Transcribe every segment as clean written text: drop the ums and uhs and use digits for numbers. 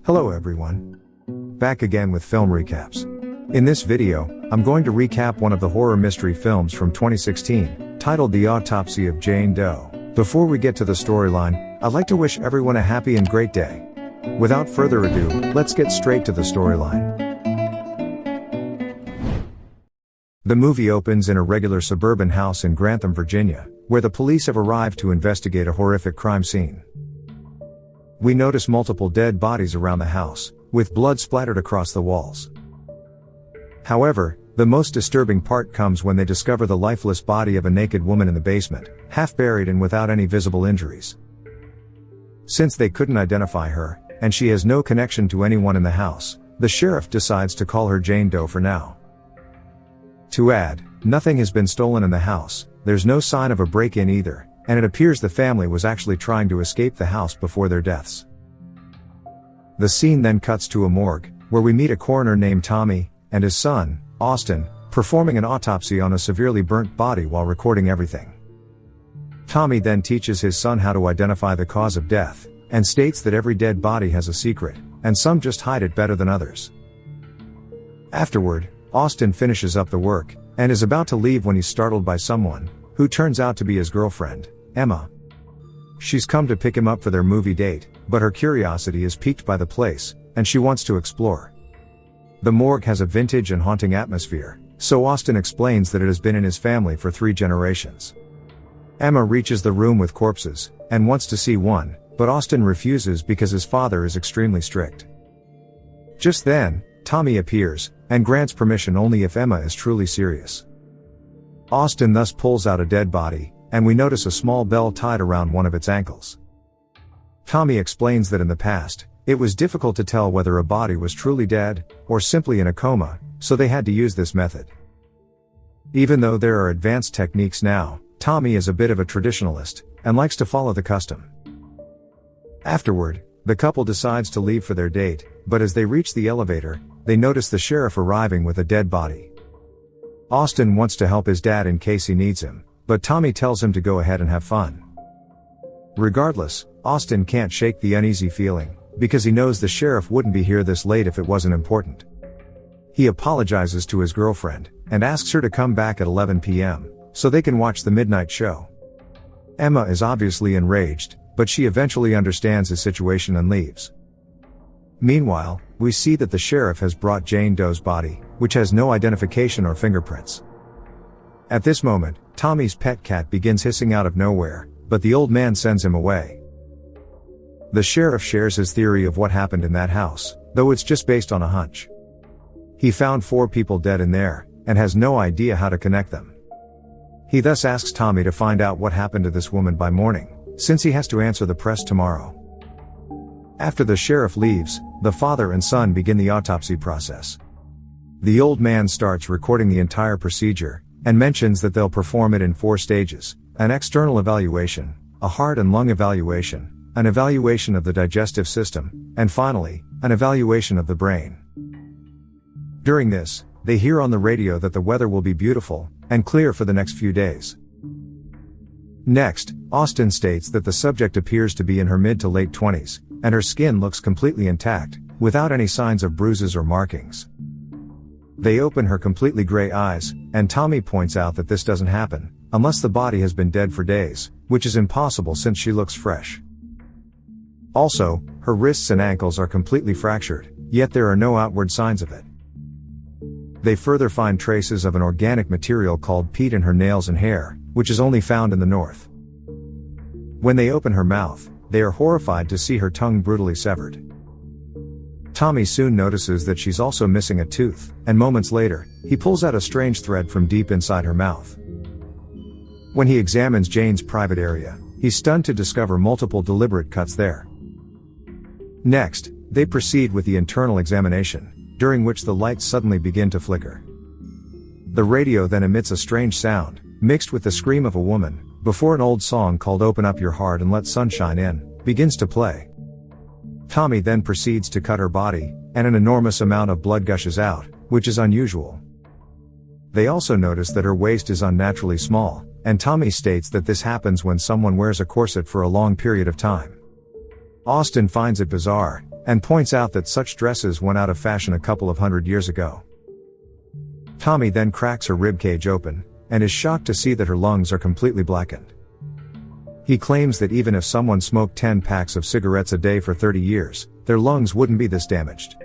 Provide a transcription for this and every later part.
Hello everyone. Back again with film recaps. In this video, I'm going to recap one of the horror mystery films from 2016, titled The Autopsy of Jane Doe. Before we get to the storyline, I'd like to wish everyone a happy and great day. Without further ado, let's get straight to the storyline. The movie opens in a regular suburban house in Grantham, Virginia, where the police have arrived to investigate a horrific crime scene. We notice multiple dead bodies around the house, with blood splattered across the walls. However, the most disturbing part comes when they discover the lifeless body of a naked woman in the basement, half buried and without any visible injuries. Since they couldn't identify her, and she has no connection to anyone in the house, the sheriff decides to call her Jane Doe for now. To add, nothing has been stolen in the house, there's no sign of a break-in either, and it appears the family was actually trying to escape the house before their deaths. The scene then cuts to a morgue, where we meet a coroner named Tommy, and his son, Austin, performing an autopsy on a severely burnt body while recording everything. Tommy then teaches his son how to identify the cause of death, and states that every dead body has a secret, and some just hide it better than others. Afterward, Austin finishes up the work, and is about to leave when he's startled by someone, who turns out to be his girlfriend, Emma. She's come to pick him up for their movie date, but her curiosity is piqued by the place, and she wants to explore. The morgue has a vintage and haunting atmosphere, so Austin explains that it has been in his family for 3 generations. Emma reaches the room with corpses, and wants to see one, but Austin refuses because his father is extremely strict. Just then, Tommy appears, and grants permission only if Emma is truly serious. Austin thus pulls out a dead body, and we notice a small bell tied around one of its ankles. Tommy explains that in the past, it was difficult to tell whether a body was truly dead, or simply in a coma, so they had to use this method. Even though there are advanced techniques now, Tommy is a bit of a traditionalist, and likes to follow the custom. Afterward, the couple decides to leave for their date, but as they reach the elevator, they notice the sheriff arriving with a dead body. Austin wants to help his dad in case he needs him, but Tommy tells him to go ahead and have fun. Regardless, Austin can't shake the uneasy feeling, because he knows the sheriff wouldn't be here this late if it wasn't important. He apologizes to his girlfriend, and asks her to come back at 11 p.m., so they can watch the midnight show. Emma is obviously enraged, but she eventually understands his situation and leaves. Meanwhile, we see that the sheriff has brought Jane Doe's body, which has no identification or fingerprints. At this moment, Tommy's pet cat begins hissing out of nowhere, but the old man sends him away. The sheriff shares his theory of what happened in that house, though it's just based on a hunch. He found 4 people dead in there, and has no idea how to connect them. He thus asks Tommy to find out what happened to this woman by morning, since he has to answer the press tomorrow. After the sheriff leaves, the father and son begin the autopsy process. The old man starts recording the entire procedure, and mentions that they'll perform it in 4 stages: an external evaluation, a heart and lung evaluation, an evaluation of the digestive system, and finally, an evaluation of the brain. During this, they hear on the radio that the weather will be beautiful and clear for the next few days. Next, Austin states that the subject appears to be in her mid to late 20s, and her skin looks completely intact, without any signs of bruises or markings. They open her completely gray eyes, and Tommy points out that this doesn't happen, unless the body has been dead for days, which is impossible since she looks fresh. Also, her wrists and ankles are completely fractured, yet there are no outward signs of it. They further find traces of an organic material called peat in her nails and hair, which is only found in the north. When they open her mouth, they are horrified to see her tongue brutally severed. Tommy soon notices that she's also missing a tooth, and moments later, he pulls out a strange thread from deep inside her mouth. When he examines Jane's private area, he's stunned to discover multiple deliberate cuts there. Next, they proceed with the internal examination, during which the lights suddenly begin to flicker. The radio then emits a strange sound, mixed with the scream of a woman, before an old song called "Open Up Your Heart and Let Sunshine In" begins to play. Tommy then proceeds to cut her body, and an enormous amount of blood gushes out, which is unusual. They also notice that her waist is unnaturally small, and Tommy states that this happens when someone wears a corset for a long period of time. Austin finds it bizarre, and points out that such dresses went out of fashion a couple of 100 years ago. Tommy then cracks her ribcage open, and is shocked to see that her lungs are completely blackened. He claims that even if someone smoked 10 packs of cigarettes a day for 30 years, their lungs wouldn't be this damaged.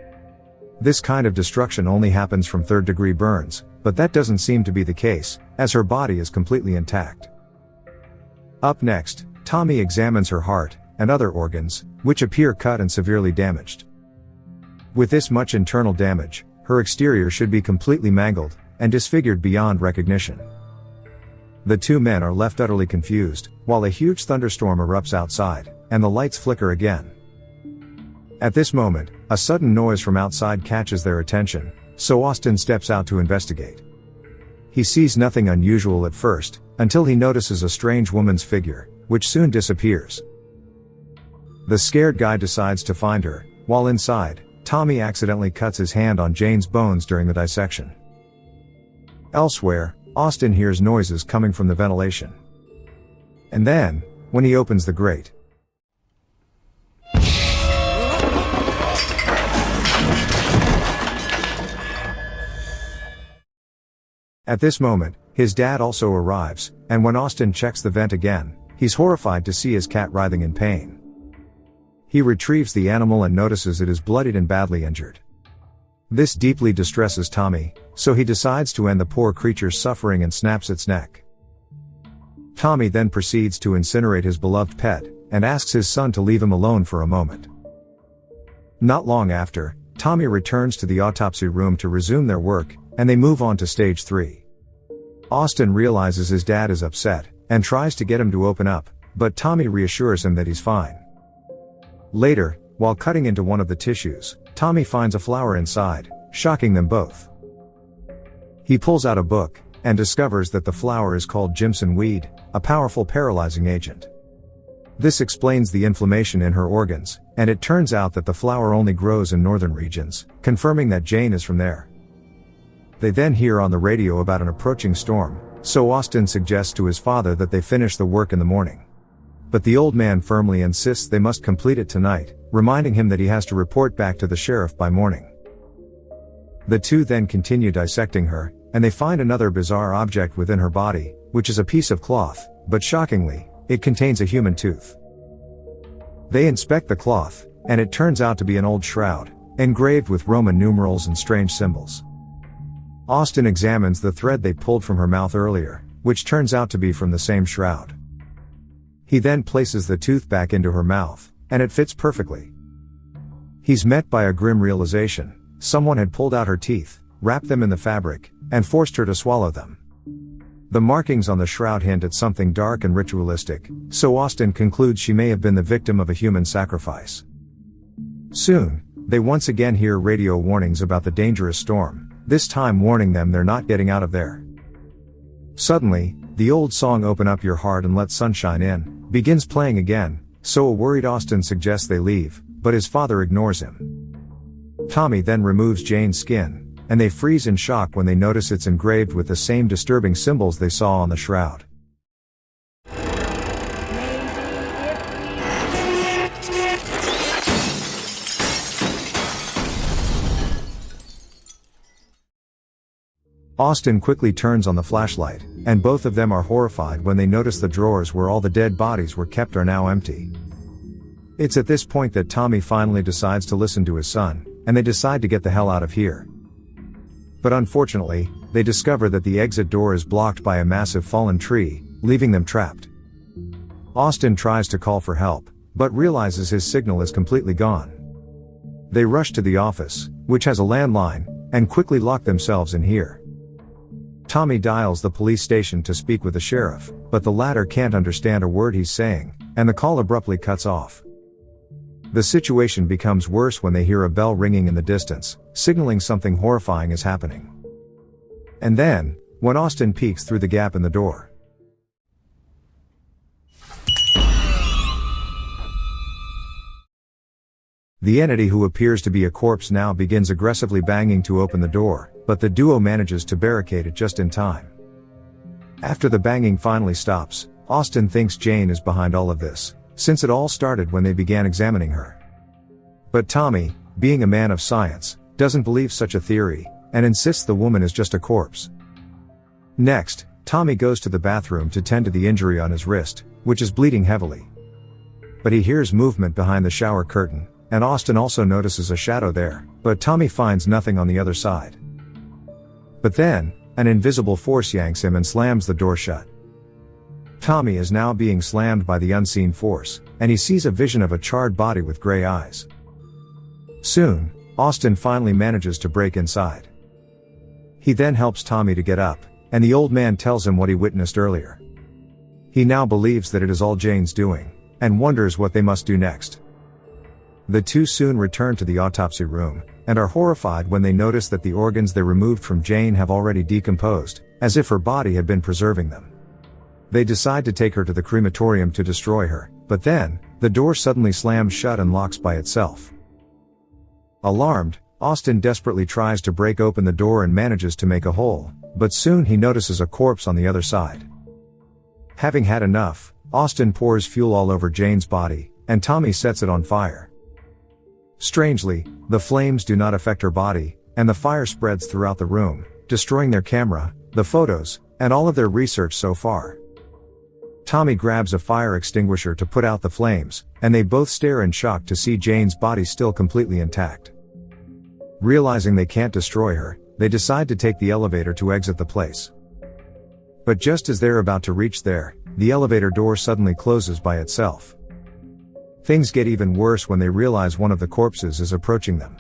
This kind of destruction only happens from third-degree burns, but that doesn't seem to be the case, as her body is completely intact. Up next, Tommy examines her heart and other organs, which appear cut and severely damaged. With this much internal damage, her exterior should be completely mangled and disfigured beyond recognition. The two men are left utterly confused, while a huge thunderstorm erupts outside, and the lights flicker again. At this moment, a sudden noise from outside catches their attention, so Austin steps out to investigate. He sees nothing unusual at first, until he notices a strange woman's figure, which soon disappears. The scared guy decides to find her. While inside, Tommy accidentally cuts his hand on Jane's bones during the dissection. Elsewhere, Austin hears noises coming from the ventilation. And then, when he opens the grate, at this moment, his dad also arrives, and when Austin checks the vent again, he's horrified to see his cat writhing in pain. He retrieves the animal and notices it is bloodied and badly injured. This deeply distresses Tommy, so he decides to end the poor creature's suffering and snaps its neck. Tommy then proceeds to incinerate his beloved pet, and asks his son to leave him alone for a moment. Not long after, Tommy returns to the autopsy room to resume their work, and they move on to stage 3. Austin realizes his dad is upset, and tries to get him to open up, but Tommy reassures him that he's fine. Later, while cutting into one of the tissues, Tommy finds a flower inside, shocking them both. He pulls out a book, and discovers that the flower is called Jimson weed, a powerful paralyzing agent. This explains the inflammation in her organs, and it turns out that the flower only grows in northern regions, confirming that Jane is from there. They then hear on the radio about an approaching storm, so Austin suggests to his father that they finish the work in the morning. But the old man firmly insists they must complete it tonight, reminding him that he has to report back to the sheriff by morning. The two then continue dissecting her, and they find another bizarre object within her body, which is a piece of cloth, but shockingly, it contains a human tooth. They inspect the cloth, and it turns out to be an old shroud, engraved with Roman numerals and strange symbols. Austin examines the thread they pulled from her mouth earlier, which turns out to be from the same shroud. He then places the tooth back into her mouth, and it fits perfectly. He's met by a grim realization: someone had pulled out her teeth, wrapped them in the fabric, and forced her to swallow them. The markings on the shroud hint at something dark and ritualistic, so Austin concludes she may have been the victim of a human sacrifice. Soon, they once again hear radio warnings about the dangerous storm, this time warning them they're not getting out of there. Suddenly, the old song "Open Up Your Heart and Let Sunshine In" begins playing again, so a worried Austin suggests they leave, but his father ignores him. Tommy then removes Jane's skin, and they freeze in shock when they notice it's engraved with the same disturbing symbols they saw on the shroud. Austin quickly turns on the flashlight, and both of them are horrified when they notice the drawers where all the dead bodies were kept are now empty. It's at this point that Tommy finally decides to listen to his son, and they decide to get the hell out of here. But unfortunately, they discover that the exit door is blocked by a massive fallen tree, leaving them trapped. Austin tries to call for help, but realizes his signal is completely gone. They rush to the office, which has a landline, and quickly lock themselves in here. Tommy dials the police station to speak with the sheriff, but the latter can't understand a word he's saying, and the call abruptly cuts off. The situation becomes worse when they hear a bell ringing in the distance, signaling something horrifying is happening. And then, when Austin peeks through the gap in the door, the entity who appears to be a corpse now begins aggressively banging to open the door, but the duo manages to barricade it just in time. After the banging finally stops, Austin thinks Jane is behind all of this, since it all started when they began examining her. But Tommy, being a man of science, doesn't believe such a theory, and insists the woman is just a corpse. Next, Tommy goes to the bathroom to tend to the injury on his wrist, which is bleeding heavily. But he hears movement behind the shower curtain, and Austin also notices a shadow there, but Tommy finds nothing on the other side. But then, an invisible force yanks him and slams the door shut. Tommy is now being slammed by the unseen force, and he sees a vision of a charred body with gray eyes. Soon, Austin finally manages to break inside. He then helps Tommy to get up, and the old man tells him what he witnessed earlier. He now believes that it is all Jane's doing, and wonders what they must do next. The two soon return to the autopsy room, and are horrified when they notice that the organs they removed from Jane have already decomposed, as if her body had been preserving them. They decide to take her to the crematorium to destroy her, but then, the door suddenly slams shut and locks by itself. Alarmed, Austin desperately tries to break open the door and manages to make a hole, but soon he notices a corpse on the other side. Having had enough, Austin pours fuel all over Jane's body, and Tommy sets it on fire. Strangely, the flames do not affect her body, and the fire spreads throughout the room, destroying their camera, the photos, and all of their research so far. Tommy grabs a fire extinguisher to put out the flames, and they both stare in shock to see Jane's body still completely intact. Realizing they can't destroy her, they decide to take the elevator to exit the place. But just as they're about to reach there, the elevator door suddenly closes by itself. Things get even worse when they realize one of the corpses is approaching them.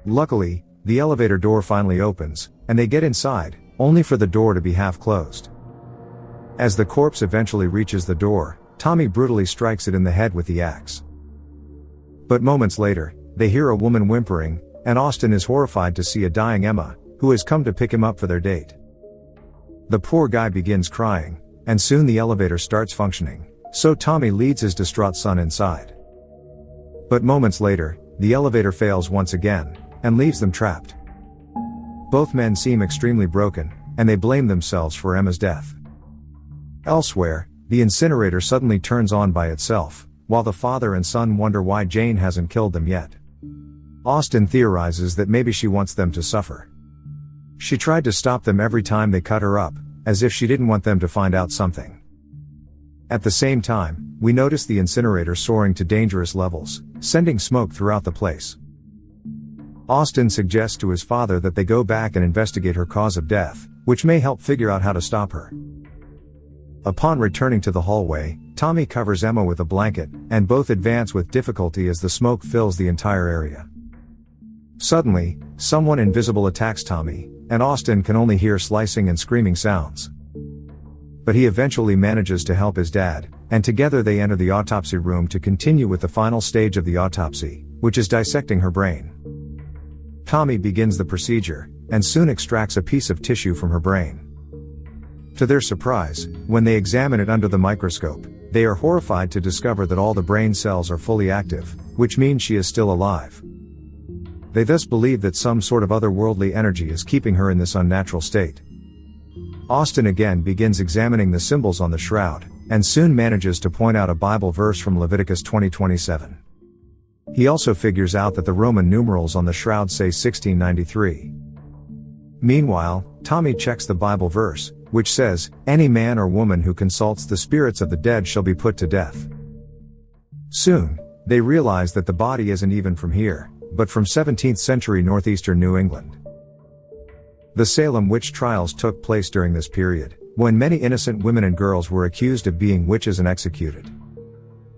Luckily, the elevator door finally opens, and they get inside, only for the door to be half closed. As the corpse eventually reaches the door, Tommy brutally strikes it in the head with the axe. But moments later, they hear a woman whimpering, and Austin is horrified to see a dying Emma, who has come to pick him up for their date. The poor guy begins crying, and soon the elevator starts functioning, so Tommy leads his distraught son inside. But moments later, the elevator fails once again, and leaves them trapped. Both men seem extremely broken, and they blame themselves for Emma's death. Elsewhere, the incinerator suddenly turns on by itself, while the father and son wonder why Jane hasn't killed them yet. Austin theorizes that maybe she wants them to suffer. She tried to stop them every time they cut her up, as if she didn't want them to find out something. At the same time, we notice the incinerator soaring to dangerous levels, sending smoke throughout the place. Austin suggests to his father that they go back and investigate her cause of death, which may help figure out how to stop her. Upon returning to the hallway, Tommy covers Emma with a blanket, and both advance with difficulty as the smoke fills the entire area. Suddenly, someone invisible attacks Tommy, and Austin can only hear slicing and screaming sounds. But he eventually manages to help his dad, and together they enter the autopsy room to continue with the final stage of the autopsy, which is dissecting her brain. Tommy begins the procedure, and soon extracts a piece of tissue from her brain. To their surprise, when they examine it under the microscope, they are horrified to discover that all the brain cells are fully active, which means she is still alive. They thus believe that some sort of otherworldly energy is keeping her in this unnatural state. Austin again begins examining the symbols on the shroud, and soon manages to point out a Bible verse from Leviticus 20:27. He also figures out that the Roman numerals on the shroud say 1693. Meanwhile, Tommy checks the Bible verse, which says, "Any man or woman who consults the spirits of the dead shall be put to death." Soon, they realize that the body isn't even from here, but from 17th century northeastern New England. The Salem witch trials took place during this period, when many innocent women and girls were accused of being witches and executed.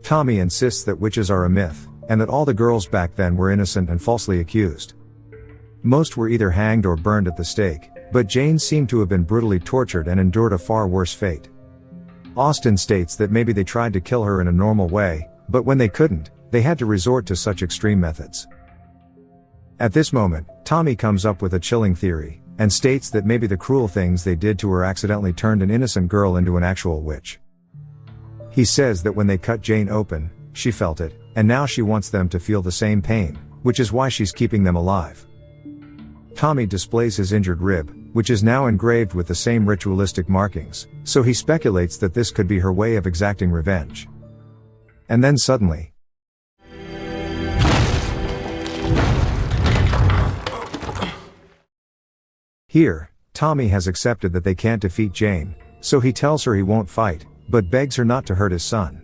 Tommy insists that witches are a myth, and that all the girls back then were innocent and falsely accused. Most were either hanged or burned at the stake, but Jane seemed to have been brutally tortured and endured a far worse fate. Austin states that maybe they tried to kill her in a normal way, but when they couldn't, they had to resort to such extreme methods. At this moment, Tommy comes up with a chilling theory, and states that maybe the cruel things they did to her accidentally turned an innocent girl into an actual witch. He says that when they cut Jane open, she felt it, and now she wants them to feel the same pain, which is why she's keeping them alive. Tommy displays his injured rib, which is now engraved with the same ritualistic markings, so he speculates that this could be her way of exacting revenge. And then suddenly, Here, Tommy has accepted that they can't defeat Jane, so he tells her he won't fight, but begs her not to hurt his son.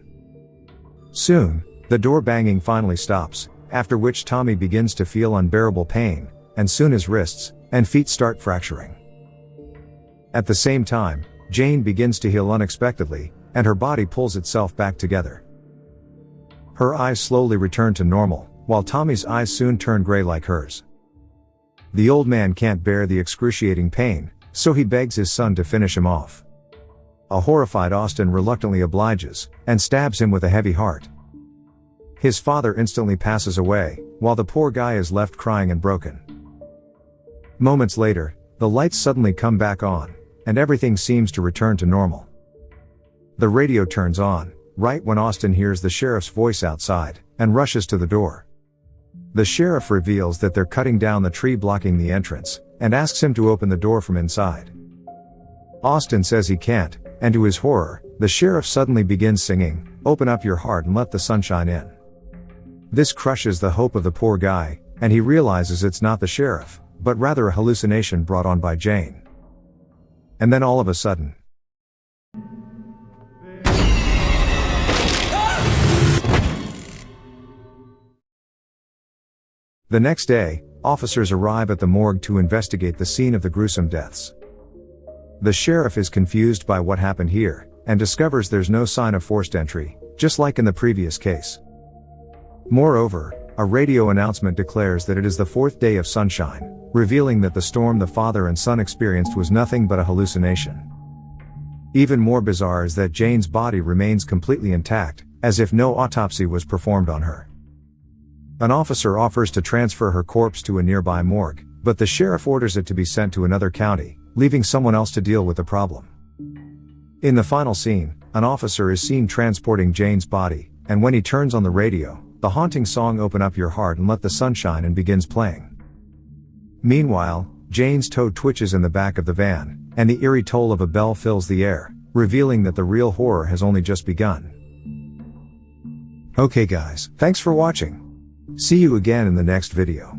Soon, the door banging finally stops, after which Tommy begins to feel unbearable pain, and soon his wrists and feet start fracturing. At the same time, Jane begins to heal unexpectedly, and her body pulls itself back together. Her eyes slowly return to normal, while Tommy's eyes soon turn gray like hers. The old man can't bear the excruciating pain, so he begs his son to finish him off. A horrified Austin reluctantly obliges, and stabs him with a heavy heart. His father instantly passes away, while the poor guy is left crying and broken. Moments later, the lights suddenly come back on, and everything seems to return to normal. The radio turns on, right when Austin hears the sheriff's voice outside, and rushes to the door. The sheriff reveals that they're cutting down the tree blocking the entrance, and asks him to open the door from inside. Austin says he can't, and to his horror, the sheriff suddenly begins singing, "Open up your heart and let the sunshine in." This crushes the hope of the poor guy, and he realizes it's not the sheriff, but rather a hallucination brought on by Jane. And then all of a sudden, the next day, officers arrive at the morgue to investigate the scene of the gruesome deaths. The sheriff is confused by what happened here, and discovers there's no sign of forced entry, just like in the previous case. Moreover, a radio announcement declares that it is the fourth day of sunshine, revealing that the storm the father and son experienced was nothing but a hallucination. Even more bizarre is that Jane's body remains completely intact, as if no autopsy was performed on her. An officer offers to transfer her corpse to a nearby morgue, but the sheriff orders it to be sent to another county, leaving someone else to deal with the problem. In the final scene, an officer is seen transporting Jane's body, and when he turns on the radio, the haunting song "Open Up Your Heart and Let the Sun Shine" and begins playing. Meanwhile, Jane's toe twitches in the back of the van, and the eerie toll of a bell fills the air, revealing that the real horror has only just begun. Okay guys, thanks for watching. See you again in the next video.